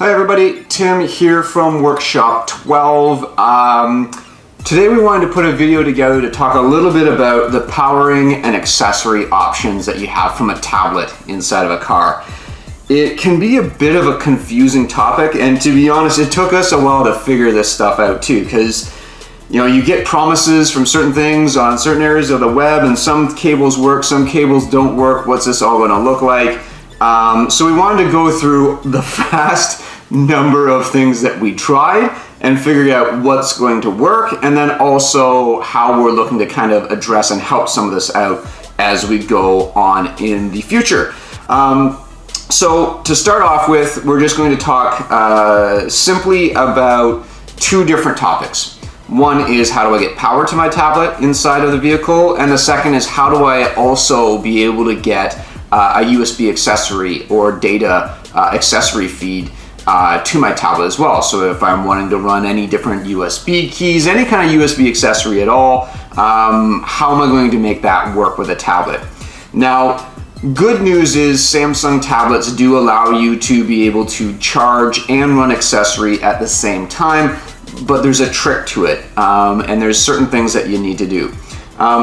Hi everybody, Tim here from Workshop 12. Today we wanted to put a video together to talk a little bit about the powering and accessory options that you have from a tablet inside of a car. It can be a bit of a confusing topic, and to be honest, it took us a while to figure this stuff out too, because you get promises from certain things on certain areas of the web, and some cables work, some cables don't work. What's this all going to look like? So we wanted to go through the vast number of things that we tried and figure out what's going to work, and then also how we're looking to kind of address and help some of this out as we go on in the future. So to start off with, we're just going to talk simply about two different topics. One is, how do I get power to my tablet inside of the vehicle? And the second is, how do I also be able to get a USB accessory or data accessory feed to my tablet as well. So if I'm wanting to run any different USB keys, any kind of USB accessory at all, how am I going to make that work with a tablet? Now, good news is Samsung tablets do allow you to be able to charge and run accessory at the same time, but there's a trick to it, and there's certain things that you need to do.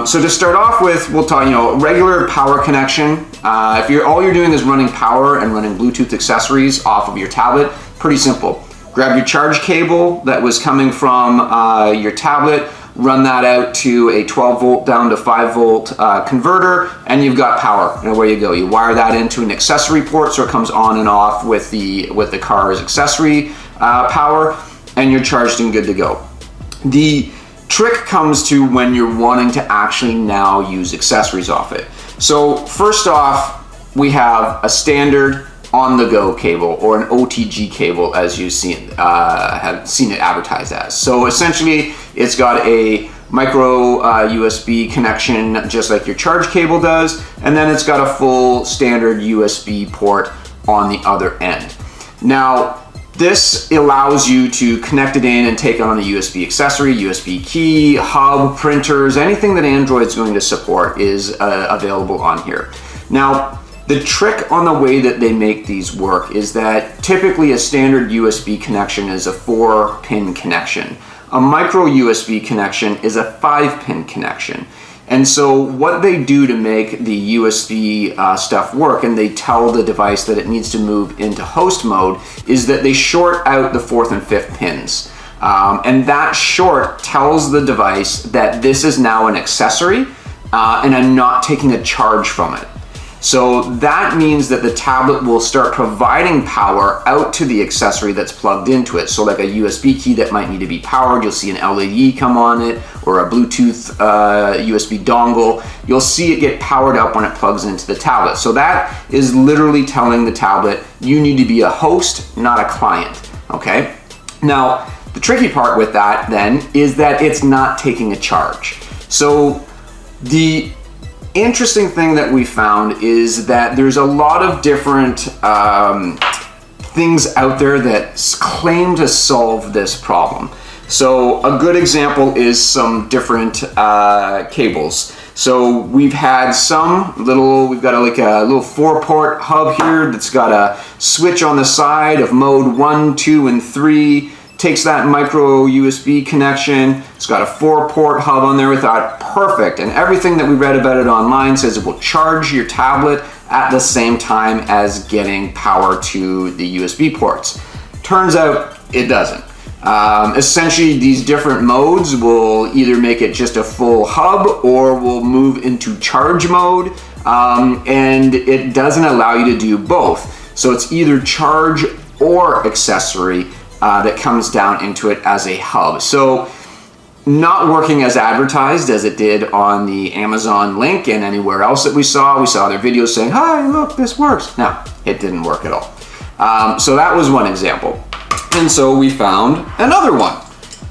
So to start off with, we'll talk, regular power connection. If all you're doing is running power and running Bluetooth accessories off of your tablet, pretty simple. Grab your charge cable that was coming from your tablet, run that out to a 12 volt down to 5 volt converter, and you've got power. And away you go. You wire that into an accessory port so it comes on and off with the car's accessory power, and you're charged and good to go. The trick comes to when you're wanting to actually now use accessories off it. So first off, we have a standard on-the-go cable, or an OTG cable, as you have seen it advertised as. So essentially, it's got a micro USB connection, just like your charge cable does, and then it's got a full standard USB port on the other end. Now, this allows you to connect it in and take on a USB accessory, USB key, hub, printers, anything that Android's going to support is available on here. Now, the trick on the way that they make these work is that typically a standard USB connection is a 4-pin connection. A micro USB connection is a 5-pin connection. And so what they do to make the USB stuff work, and they tell the device that it needs to move into host mode, is that they short out the 4th and 5th pins. And that short tells the device that this is now an accessory and I'm not taking a charge from it. So that means that the tablet will start providing power out to the accessory that's plugged into it. So like a USB key that might need to be powered, you'll see an LED come on it, or a Bluetooth USB dongle. You'll see it get powered up when it plugs into the tablet. So that is literally telling the tablet, you need to be a host, not a client, okay? Now, the tricky part with that then is that it's not taking a charge. So the interesting thing that we found is that there's a lot of different things out there that claim to solve this problem. So a good example is some different cables. So we've had we've got a little 4-port hub here that's got a switch on the side of mode 1, 2, and 3. Takes that micro USB connection. It's got a 4-port hub on there with that. Perfect. And everything that we read about it online says it will charge your tablet at the same time as getting power to the USB ports. Turns out it doesn't. Essentially, these different modes will either make it just a full hub or will move into charge mode, and it doesn't allow you to do both. So it's either charge or accessory that comes down into it as a hub. So not working as advertised as it did on the Amazon link and anywhere else that we saw their videos saying, hi, look, this works. No, it didn't work at all. So that was one example. And so we found another one.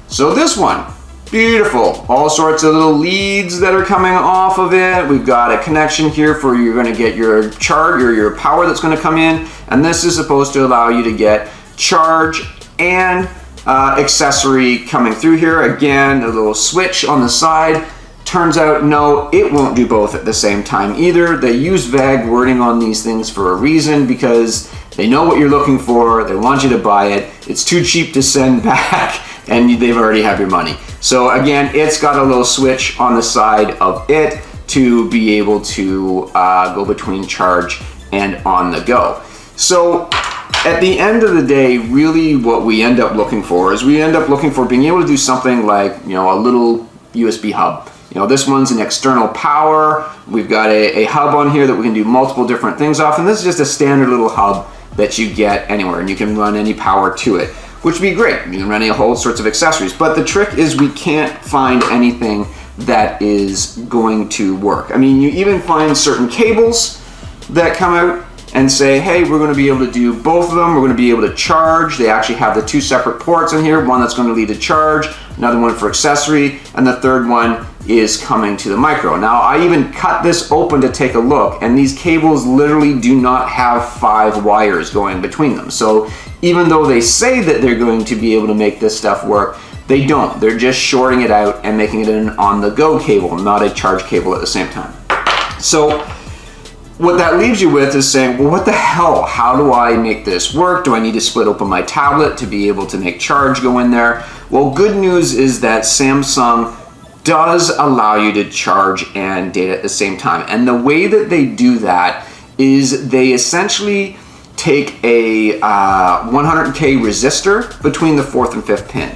So this one, beautiful. All sorts of little leads that are coming off of it. We've got a connection here for you're going to get your charge or your power that's going to come in. And this is supposed to allow you to get charge and accessory coming through here. Again, a little switch on the side. Turns out, no, it won't do both at the same time either. They use vague wording on these things for a reason, because They know what you're looking for. They want you to buy it. It's too cheap to send back, and they've already have your money. So again, it's got a little switch on the side of it to be able to go between charge and on the go. So at the end of the day, really what we end up looking for is we end up looking for being able to do something like, a little USB hub. This one's an external power. We've got a hub on here that we can do multiple different things off, and this is just a standard little hub that you get anywhere, and you can run any power to it, which would be great. You can run a whole sorts of accessories, but the trick is we can't find anything that is going to work. I mean, you even find certain cables that come out and say, hey, we're going to be able to do both of them. We're going to be able to charge. They actually have the two separate ports in here, one that's going to lead to charge, another one for accessory, and the third one is coming to the micro. Now, I even cut this open to take a look, and these cables literally do not have 5 wires going between them. So even though they say that they're going to be able to make this stuff work, they don't. They're just shorting it out and making it an on-the-go cable, not a charge cable at the same time. So what that leaves you with is saying, well, what the hell? How do I make this work? Do I need to split open my tablet to be able to make charge go in there? Well, good news is that Samsung does allow you to charge and data at the same time. And the way that they do that is they essentially take a 100K resistor between the 4th and 5th pin.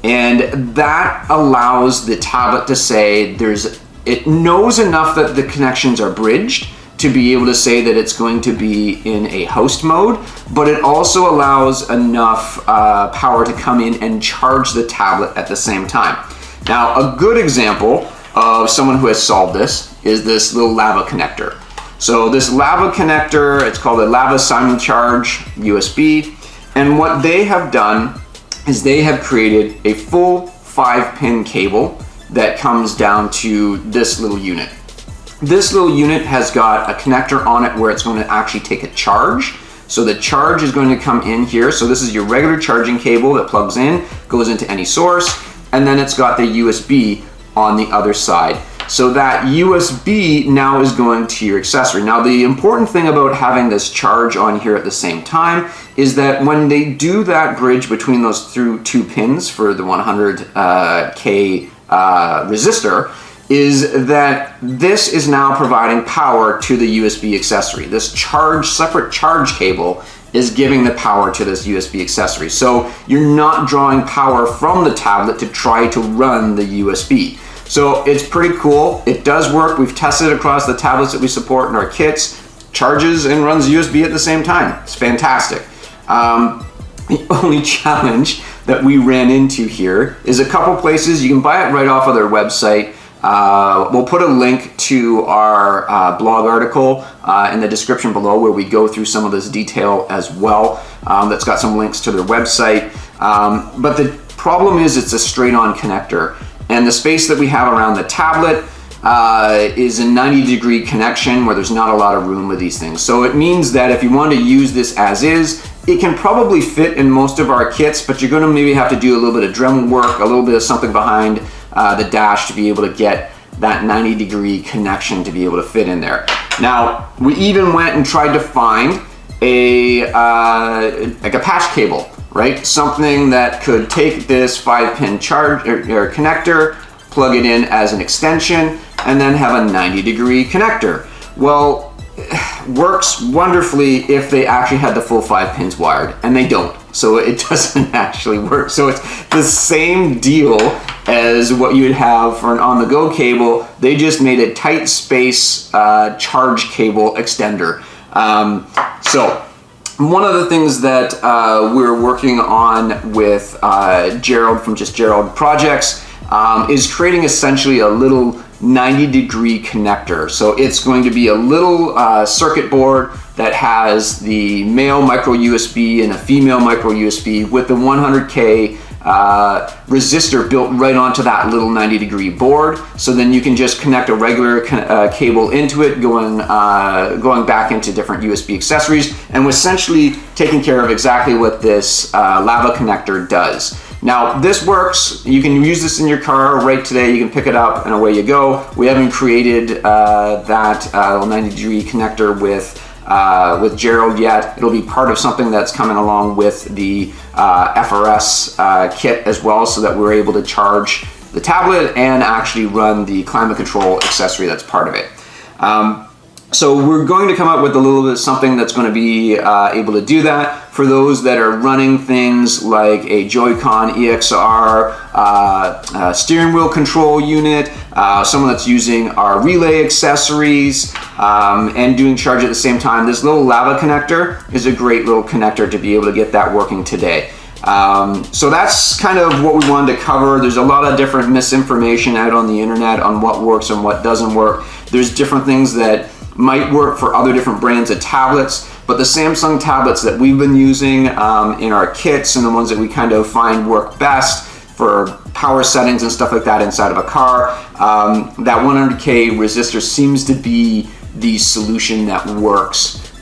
And that allows the tablet to say it knows enough that the connections are bridged to be able to say that it's going to be in a host mode, but it also allows enough power to come in and charge the tablet at the same time. Now, a good example of someone who has solved this is this little Lava connector. So this Lava connector, it's called a Lava Simon Charge USB, and what they have done is they have created a full 5-pin cable that comes down to this little unit. This little unit has got a connector on it where it's going to actually take a charge. So the charge is going to come in here. So this is your regular charging cable that plugs in, goes into any source, and then it's got the USB on the other side. So that USB now is going to your accessory. Now, the important thing about having this charge on here at the same time is that when they do that bridge between those two pins for the 100K resistor, is that this is now providing power to the USB accessory. This separate charge cable is giving the power to this USB accessory. So you're not drawing power from the tablet to try to run the USB. So it's pretty cool. It does work. We've tested it across the tablets that we support in our kits. Charges and runs USB at the same time. It's fantastic. The only challenge that we ran into here is a couple places. You can buy it right off of their website. We'll put a link to our blog article in the description below where we go through some of this detail as well. That's got some links to their website. But the problem is it's a straight-on connector. And the space that we have around the tablet is a 90-degree connection where there's not a lot of room with these things. So it means that if you want to use this as is, it can probably fit in most of our kits, but you're going to maybe have to do a little bit of Dremel work, a little bit of something behind the dash to be able to get that 90-degree connection to be able to fit in there. Now, we even went and tried to find like a patch cable, right? Something that could take this 5-pin charge or connector, plug it in as an extension, and then have a 90-degree connector. Well, works wonderfully if they actually had the full 5 pins wired, and they don't. So it doesn't actually work. So it's the same deal as what you would have for an on-the-go cable. They just made a tight space charge cable extender. So one of the things that we're working on with Gerald from Just Gerald Projects is creating essentially a little 90-degree connector. So it's going to be a little circuit board that has the male micro USB and a female micro USB with the 100K resistor built right onto that little 90-degree board. So then you can just connect a regular cable into it, going back into different USB accessories, and essentially taking care of exactly what this Lava connector does. Now, this works. You can use this in your car right today. You can pick it up and away you go. We haven't created that 90-degree connector with with Gerald yet. It'll be part of something that's coming along with the FRS kit as well, so that we're able to charge the tablet and actually run the climate control accessory that's part of it. So we're going to come up with a little bit of something that's going to be able to do that for those that are running things like a Joy-Con EXR steering wheel control unit, someone that's using our relay accessories and doing charge at the same time. This little lava connector is a great little connector to be able to get that working today. So that's kind of what we wanted to cover. There's a lot of different misinformation out on the internet on what works and what doesn't work. There's different things that might work for other different brands of tablets, but the Samsung tablets that we've been using in our kits and the ones that we kind of find work best for power settings and stuff like that inside of a car, that 100K resistor seems to be the solution that works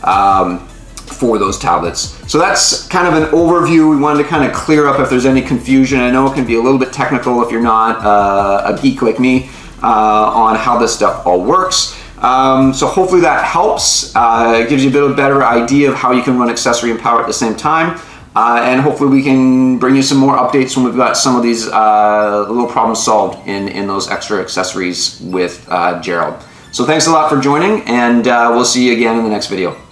for those tablets. So that's kind of an overview. We wanted to kind of clear up if there's any confusion. I know it can be a little bit technical if you're not a geek like me on how this stuff all works. So hopefully that helps. It gives you a bit of a better idea of how you can run accessory and power at the same time. And hopefully we can bring you some more updates when we've got some of these little problems solved in those extra accessories with Gerald. So thanks a lot for joining, and we'll see you again in the next video.